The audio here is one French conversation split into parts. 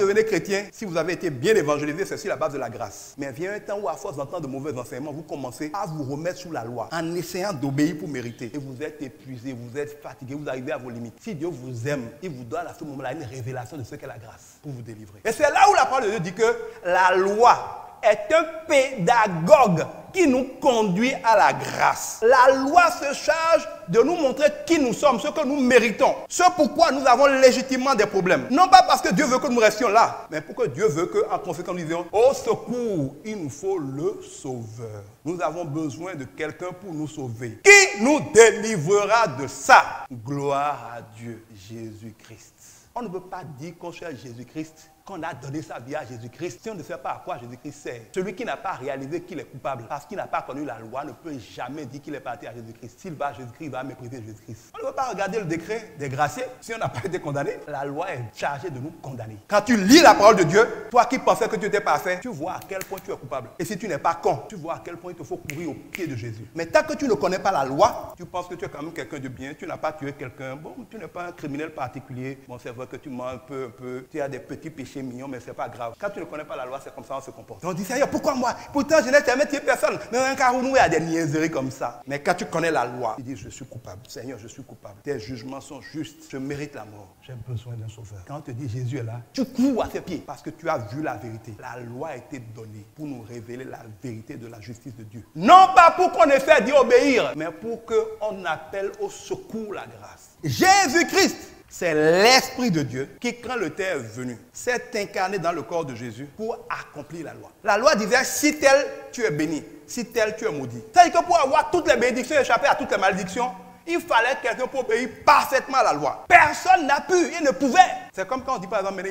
devenez chrétien, si vous avez été bien évangélisé, c'est sur la base de la grâce. Mais vient un temps où, à force d'entendre de mauvais enseignements, vous commencez à vous remettre sous la loi, en essayant d'obéir pour mériter. Et vous êtes épuisé, vous êtes fatigué, vous arrivez à vos limites. Si Dieu vous aime, il vous donne à ce moment-là une révélation de ce qu'est la grâce pour vous délivrer. Et c'est là où la parole de Dieu dit que la loi est un pédagogue qui nous conduit à la grâce. La loi se charge de nous montrer qui nous sommes, ce que nous méritons, ce pourquoi nous avons légitimement des problèmes. Non pas parce que Dieu veut que nous restions là, mais pour que Dieu veut qu'en conséquence nous disions, au secours, il nous faut le sauveur. Nous avons besoin de quelqu'un pour nous sauver. Qui nous délivrera de ça? Gloire à Dieu, Jésus-Christ. On ne peut pas dire qu'on cherche Jésus-Christ, qu'on a donné sa vie à Jésus-Christ, si on ne sait pas à quoi Jésus-Christ sert. Celui qui n'a pas réalisé qu'il est coupable, parce qu'il n'a pas connu la loi, ne peut jamais dire qu'il est parti à Jésus-Christ. S'il va à Jésus-Christ, il va mépriser Jésus-Christ. On ne peut pas regarder le décret des graciés si on n'a pas été condamné. La loi est chargée de nous condamner. Quand tu lis la parole de Dieu, toi qui pensais que tu étais parfait, tu vois à quel point tu es coupable. Et si tu n'es pas con, tu vois à quel point il te faut courir au pied de Jésus. Mais tant que tu ne connais pas la loi, tu penses que tu es quand même quelqu'un de bien, tu n'as pas tué quelqu'un, bon, tu n'es pas un criminel particulier. Bon, c'est vrai que tu mens un peu, tu as des petits péchés mignons, mais c'est pas grave. Quand tu ne connais pas la loi, c'est comme ça on se comporte. On dit, Seigneur, pourquoi moi? Pourtant, je n'ai jamais tué personne. Mais un cas où nous, il y a des niaiseries comme ça. Mais quand tu connais la loi, tu dis, je suis coupable. Seigneur, je suis coupable. Tes jugements sont justes. Je mérite la mort. J'ai besoin d'un sauveur. Quand on te dit, Jésus est là, tu cours à ses pieds parce que tu as vu la vérité. La loi a été donnée pour nous révéler la vérité de la justice de Dieu. Non pas pour qu'on essaie d'y obéir, mais pour qu'on appelle au secours la grâce. Jésus-Christ, c'est l'Esprit de Dieu qui, quand le temps est venu, s'est incarné dans le corps de Jésus pour accomplir la loi. La loi disait, si tel tu es béni, si tel tu es maudit. C'est-à-dire que pour avoir toutes les bénédictions et échapper à toutes les malédictions, il fallait quelqu'un pour obéir parfaitement à la loi. Personne n'a pu, il ne pouvait. C'est comme quand on dit par exemple,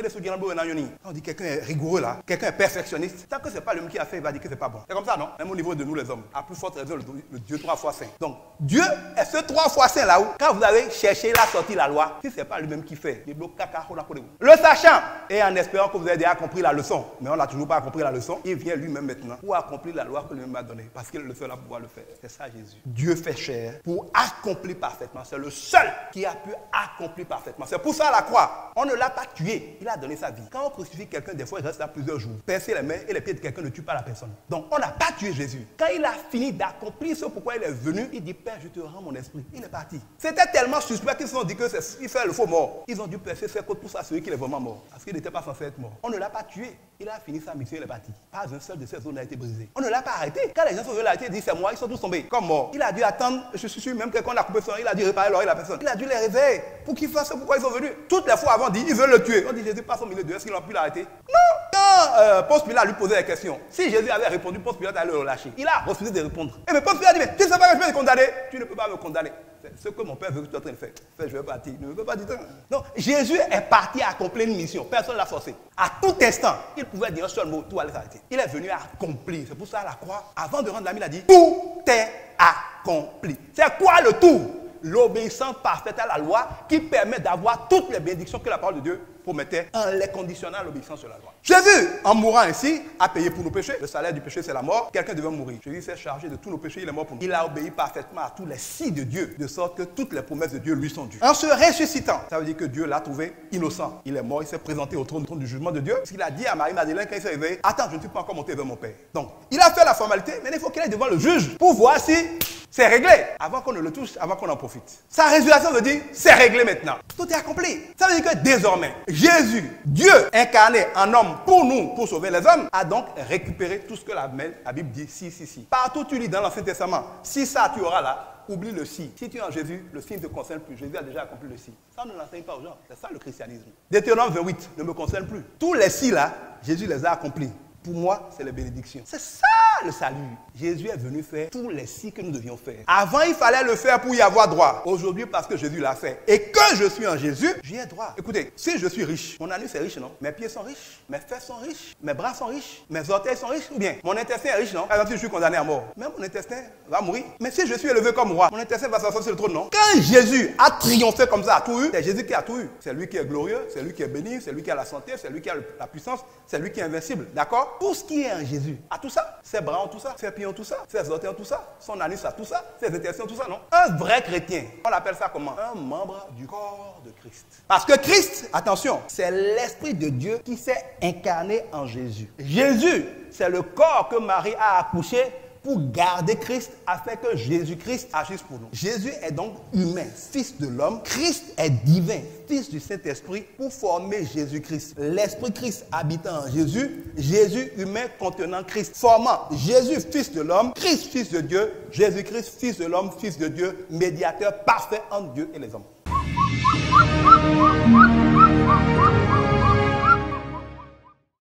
quand on dit quelqu'un est rigoureux là, quelqu'un est perfectionniste, tant que ce n'est pas le même qui a fait, il va dire que ce n'est pas bon. C'est comme ça, non? Même au niveau de nous les hommes, à plus forte raison, le Dieu 3 fois saint. Donc, Dieu est ce 3 fois saint là où, quand vous avez cherché, il a sorti la loi, si ce n'est pas lui-même qui fait, le sachant, et en espérant que vous avez déjà compris la leçon, mais on n'a toujours pas compris la leçon, il vient lui-même maintenant pour accomplir la loi que lui-même a donnée, parce qu'il est le seul à pouvoir le faire. C'est ça Jésus. Dieu fait chair pour accomplir parfaitement. C'est le seul qui a pu accomplir parfaitement. C'est pour ça à la croix, on ne l'a pas tué, il a donné sa vie. Quand on crucifie quelqu'un, des fois il reste là plusieurs jours. Percer les mains et les pieds de quelqu'un ne tue pas la personne. Donc on n'a pas tué Jésus. Quand il a fini d'accomplir ce pourquoi il est venu, il dit, Père, je te rends mon esprit. Il est parti. C'était tellement suspect qu'ils se sont dit qu'il fait le faux mort. Ils ont dû percer ses côtes pour s'assurer qu'il est vraiment mort. Parce qu'il n'était pas censé être mort. On ne l'a pas tué. Il a fini sa mission, il est parti. Pas un seul de ses os n'a été brisé. On ne l'a pas arrêté. Quand les gens sont venus l'arrêter, ils disent, c'est moi, ils sont tous tombés comme morts. Il a dû attendre, je suis sûr, même quelqu'un l'a coupé son oreille, il a dû réparer l'oreille de la personne. Il a dû les réveiller pour qu'ils fassent pourquoi ils sont venus. Toutes les fois avant, on dit, ils veulent le tuer. On dit, Jésus passe au milieu d'eux, est-ce qu'ils ont pu l'arrêter? Non. Quand Ponce Pilate lui posait la question, si Jésus avait répondu, Ponce Pilate allait le relâcher. Il a refusé de répondre. Et mais Ponce Pilate dit, mais tu ne sais pas que je peux te condamner? Tu ne peux pas me condamner. C'est ce que mon père veut que tu es en train de faire. Je vais partir. Il ne veut pas dire ça. Non, Jésus est parti accomplir une mission. Personne ne l'a forcé. À tout instant, il pouvait dire un seul mot, tout allait s'arrêter. Il est venu accomplir. C'est pour ça à la croix, avant de rendre l'âme, il a dit, tout est accompli. C'est quoi le tout? L'obéissance parfaite à la loi qui permet d'avoir toutes les bénédictions que la parole de Dieu promettait en les conditionnant à l'obéissance de la loi. Jésus, en mourant ainsi, a payé pour nos péchés. Le salaire du péché, c'est la mort. Quelqu'un devait mourir. Jésus s'est chargé de tous nos péchés, il est mort pour nous. Il a obéi parfaitement à tous les signes de Dieu, de sorte que toutes les promesses de Dieu lui sont dues. En se ressuscitant, ça veut dire que Dieu l'a trouvé innocent. Il est mort, il s'est présenté au trône du jugement de Dieu. Parce qu'il a dit à Marie-Madeleine quand il s'est réveillé, attends, je ne suis pas encore monté vers mon Père. Donc, il a fait la formalité, mais il faut qu'il aille devant le juge pour voir si c'est réglé. Avant qu'on ne le touche, avant qu'on en profite. Sa résurrection veut dire, c'est réglé maintenant. Tout est accompli. Ça veut dire que désormais, Jésus, Dieu incarné en homme pour nous, pour sauver les hommes, a donc récupéré tout ce que la Bible dit, si. Partout tu lis dans l'Ancien Testament, si ça tu auras là, oublie le si. Si tu es en Jésus, le si ne te concerne plus. Jésus a déjà accompli le si. Ça ne l'enseigne pas aux gens. C'est ça le christianisme. Deutéronome 28 ne me concerne plus. Tous les si là, Jésus les a accomplis. Pour moi, c'est les bénédictions. C'est ça le salut. Jésus est venu faire tous les si que nous devions faire. Avant, il fallait le faire pour y avoir droit. Aujourd'hui, parce que Jésus l'a fait et que je suis en Jésus, j'y ai droit. Écoutez, si je suis riche, mon anus est riche, non? Mes pieds sont riches, mes fesses sont riches, mes bras sont riches, mes orteils sont riches, ou bien mon intestin est riche, non? Par exemple, si je suis condamné à mort, même mon intestin va mourir. Mais si je suis élevé comme roi, mon intestin va s'asseoir sur le trône, non? Quand Jésus a triomphé comme ça, a tout eu, c'est Jésus qui a tout eu. C'est lui qui est glorieux, c'est lui qui est béni, c'est lui qui a la santé, c'est lui qui a la puissance, c'est lui qui est invincible. D'accord? Tout ce qui est en Jésus, à tout ça, c'est bras ont tout ça, ses pieds ont tout ça, ses orteils ont tout ça, son anus a tout ça, ses intestins ont tout ça, non? Un vrai chrétien, on l'appelle ça comment? Un membre du corps de Christ. Parce que Christ, attention, c'est l'Esprit de Dieu qui s'est incarné en Jésus. Jésus, c'est le corps que Marie a accouché pour garder Christ afin que Jésus-Christ agisse pour nous. Jésus est donc humain, fils de l'homme. Christ est divin, fils du Saint-Esprit pour former Jésus-Christ. L'Esprit Christ habitant en Jésus, Jésus humain contenant Christ, formant Jésus, fils de l'homme, Christ, fils de Dieu, Jésus-Christ, fils de l'homme, fils de Dieu, médiateur parfait entre Dieu et les hommes.